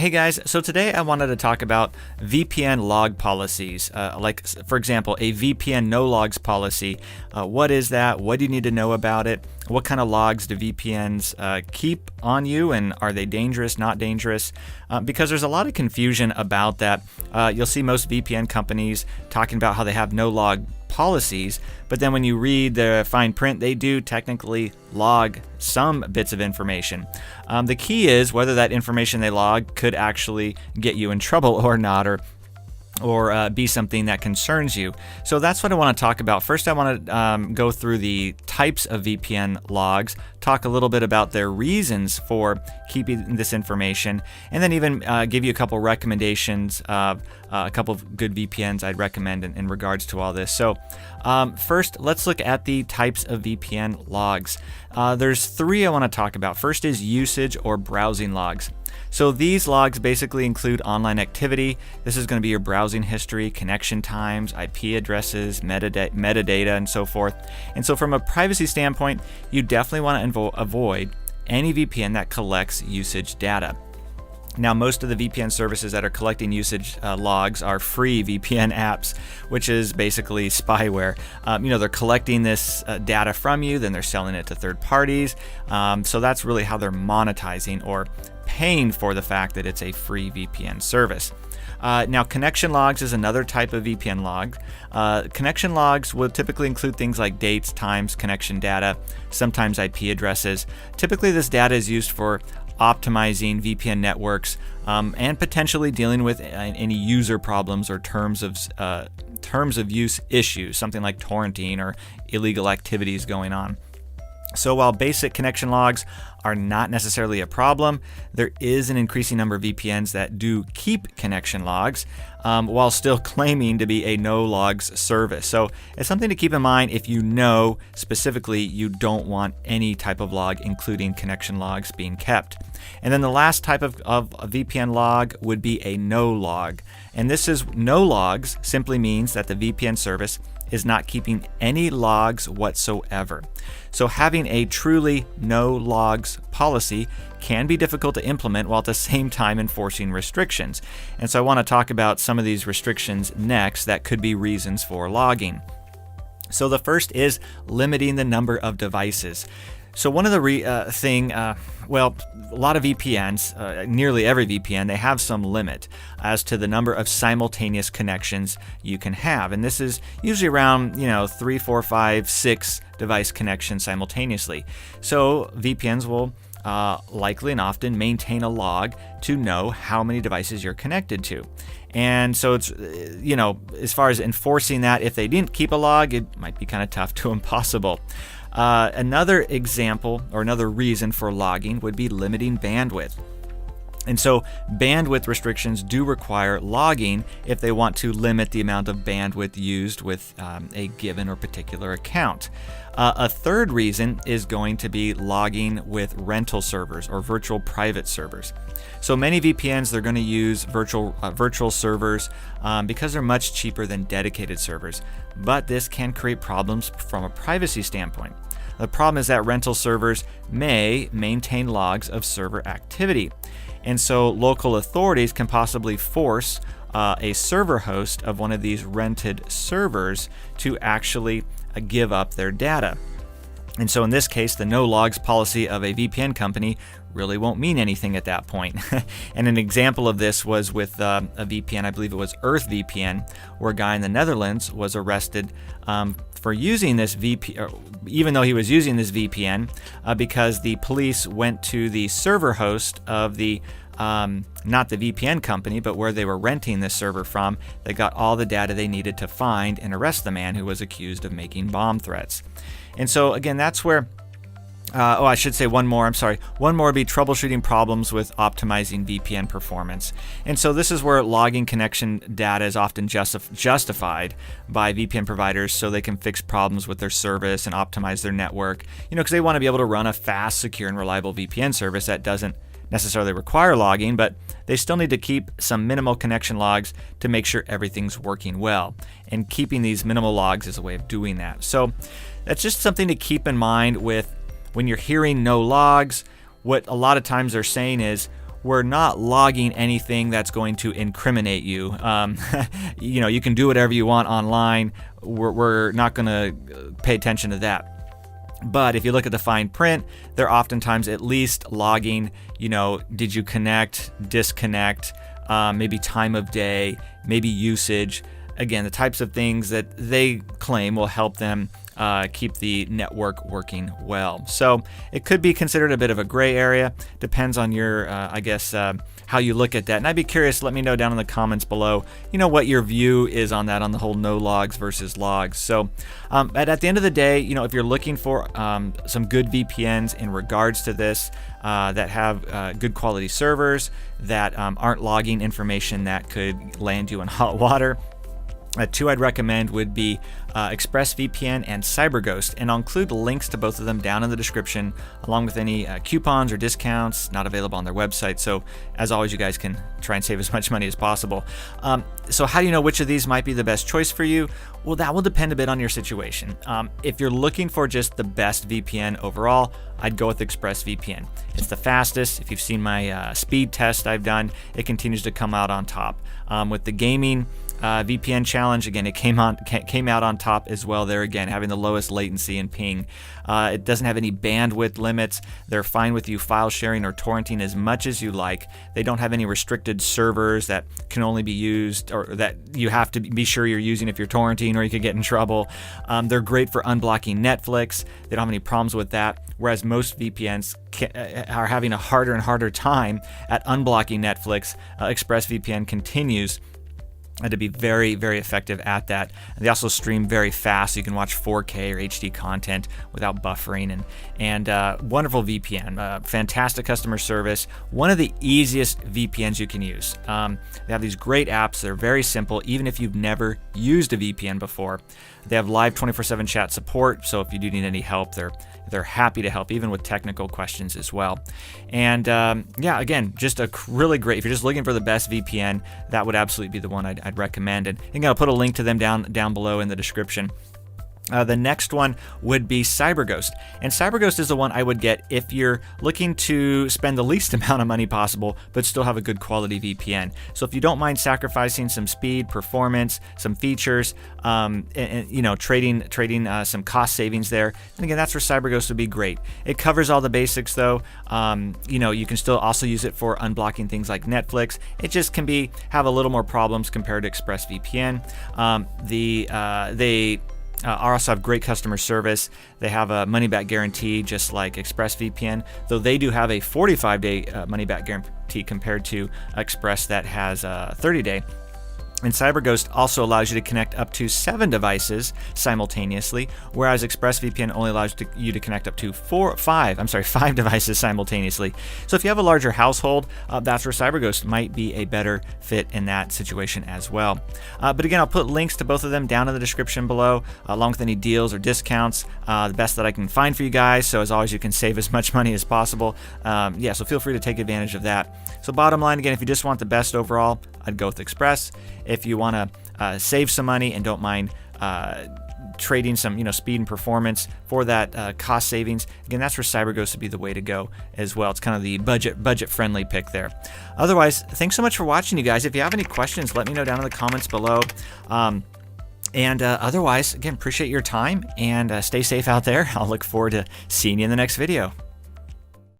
Hey guys, so today I wanted to talk about VPN log policies. Like, for example, a VPN No Logs policy. What is that? What do you need to know about it? What kind of logs do VPNs keep on you, and are they dangerous, not dangerous? Because there's a lot of confusion about that. You'll see most VPN companies talking about how they have no log policies, but then when you read the fine print, they do technically log some bits of information. The key is whether that information they log could actually get you in trouble or not, or be something that concerns you. So that's what I want to talk about. First, I want to go through the types of VPN logs, talk a little bit about their reasons for keeping this information, and then even give you a couple recommendations of a couple of good VPNs I'd recommend in regards to all this. So first, let's look at the types of VPN logs. There's three I want to talk about. First is usage or browsing logs. So these logs basically include online activity. This is going to be your browsing history, connection times, IP addresses, metadata, and so forth. And so from a privacy standpoint, you definitely want to avoid any VPN that collects usage data. Now, most of the VPN services that are collecting usage logs are free VPN apps, which is basically spyware. They're collecting this data from you, then they're selling it to third parties. So that's really how they're monetizing or paying for the fact that it's a free VPN service. Now, connection logs is another type of VPN log. Connection logs will typically include things like dates, times, connection data, sometimes IP addresses. Typically, this data is used for optimizing VPN networks and potentially dealing with any user problems or terms of use issues, something like torrenting or illegal activities going on. So while basic connection logs are not necessarily a problem, there is an increasing number of VPNs that do keep connection logs while still claiming to be a no logs service. So it's something to keep in mind if you know specifically you don't want any type of log, including connection logs, being kept. And then the last type of a VPN log would be a no log. And this is no logs simply means that the VPN service is not keeping any logs whatsoever. So having a truly no logs policy can be difficult to implement while at the same time enforcing restrictions. And so I want to talk about some of these restrictions next that could be reasons for logging. So the first is limiting the number of devices. So one of the a lot of VPNs, nearly every VPN, they have some limit as to the number of simultaneous connections you can have. And this is usually around, 3, 4, 5, 6 device connections simultaneously. So VPNs will likely and often maintain a log to know how many devices you're connected to. And so it's, as far as enforcing that, if they didn't keep a log, it might be kind of tough to impossible. Another example or another reason for logging would be limiting bandwidth. And so bandwidth restrictions do require logging if they want to limit the amount of bandwidth used with a given or particular account. A third reason is going to be logging with rental servers or virtual private servers. So many VPNs, they're going to use virtual servers because they're much cheaper than dedicated servers. But this can create problems from a privacy standpoint. The problem is that rental servers may maintain logs of server activity. And so local authorities can possibly force a server host of one of these rented servers to actually give up their data. And so in this case, the no logs policy of a VPN company really won't mean anything at that point. And an example of this was with a VPN, I believe it was EarthVPN, where a guy in the Netherlands was arrested for using this VPN, even though he was using this VPN, because the police went to the server host of the not the VPN company, but where they were renting this server from. They got all the data they needed to find and arrest the man who was accused of making bomb threats. And so again, that's where I should say one more would be troubleshooting problems with optimizing VPN performance. And so this is where logging connection data is often justified by VPN providers so they can fix problems with their service and optimize their network, because they want to be able to run a fast, secure, and reliable VPN service that doesn't necessarily require logging, but they still need to keep some minimal connection logs to make sure everything's working well. And keeping these minimal logs is a way of doing that. So that's just something to keep in mind with when you're hearing no logs. What a lot of times they're saying is, we're not logging anything that's going to incriminate you. You know, you can do whatever you want online. We're not going to pay attention to that. But if you look at the fine print, they're oftentimes at least logging, you know, did you connect, disconnect, maybe time of day, maybe usage. Again, the types of things that they claim will help them keep the network working well. So it could be considered a bit of a gray area. Depends on your, I guess, how you look at that. And I'd be curious, let me know down in the comments below, you know, what your view is on that, on the whole no logs versus logs. So but at the end of the day, you know, if you're looking for some good VPNs in regards to this, that have good quality servers, that aren't logging information that could land you in hot water, two I'd recommend would be ExpressVPN and CyberGhost, and I'll include links to both of them down in the description, along with any coupons or discounts not available on their website. So as always, you guys can try and save as much money as possible. So how do you know which of these might be the best choice for you? Well, that will depend a bit on your situation. If you're looking for just the best VPN overall, I'd go with ExpressVPN. It's the fastest. If you've seen my speed test I've done, it continues to come out on top. With the gaming VPN challenge, again, it came out on top as well there, again, having the lowest latency and ping. It doesn't have any bandwidth limits. They're fine with you file sharing or torrenting as much as you like. They don't have any restricted servers that can only be used, or that you have to be sure you're using if you're torrenting, or you could get in trouble. They're great for unblocking Netflix. They don't have any problems with that, whereas most VPNs are having a harder and harder time at unblocking Netflix. ExpressVPN continues to be very, very effective at that. And they also stream very fast, so you can watch 4K or HD content without buffering. And wonderful VPN, fantastic customer service, one of the easiest VPNs you can use. They have these great apps. They're very simple, even if you've never used a VPN before. They have live 24/7 chat support, so if you do need any help, they're happy to help, even with technical questions as well. And yeah, again, just a really great, if you're just looking for the best VPN, that would absolutely be the one I'd recommend. And again, I'll put a link to them down below in the description. The next one would be CyberGhost. And CyberGhost is the one I would get if you're looking to spend the least amount of money possible, but still have a good quality VPN. So if you don't mind sacrificing some speed, performance, some features, and you know, trading some cost savings there, and again, that's where CyberGhost would be great. It covers all the basics though. You know, you can still also use it for unblocking things like Netflix. It just can have a little more problems compared to ExpressVPN. They also have great customer service. They have a money-back guarantee, just like ExpressVPN, though they do have a 45-day money-back guarantee compared to Express that has a 30-day. And CyberGhost also allows you to connect up to 7 devices simultaneously, whereas ExpressVPN only allows you to connect up to 5 devices simultaneously. So if you have a larger household, that's where CyberGhost might be a better fit in that situation as well. But again, I'll put links to both of them down in the description below, along with any deals or discounts, the best that I can find for you guys. So as always, you can save as much money as possible. Yeah, so feel free to take advantage of that. So bottom line, again, if you just want the best overall, I'd go with Express. If you want to save some money and don't mind trading some, you know, speed and performance for that cost savings, again, that's where CyberGhost would be the way to go as well. It's kind of the budget friendly pick there. Otherwise, thanks so much for watching, you guys. If you have any questions, let me know down in the comments below. Otherwise, again, appreciate your time and stay safe out there. I'll look forward to seeing you in the next video.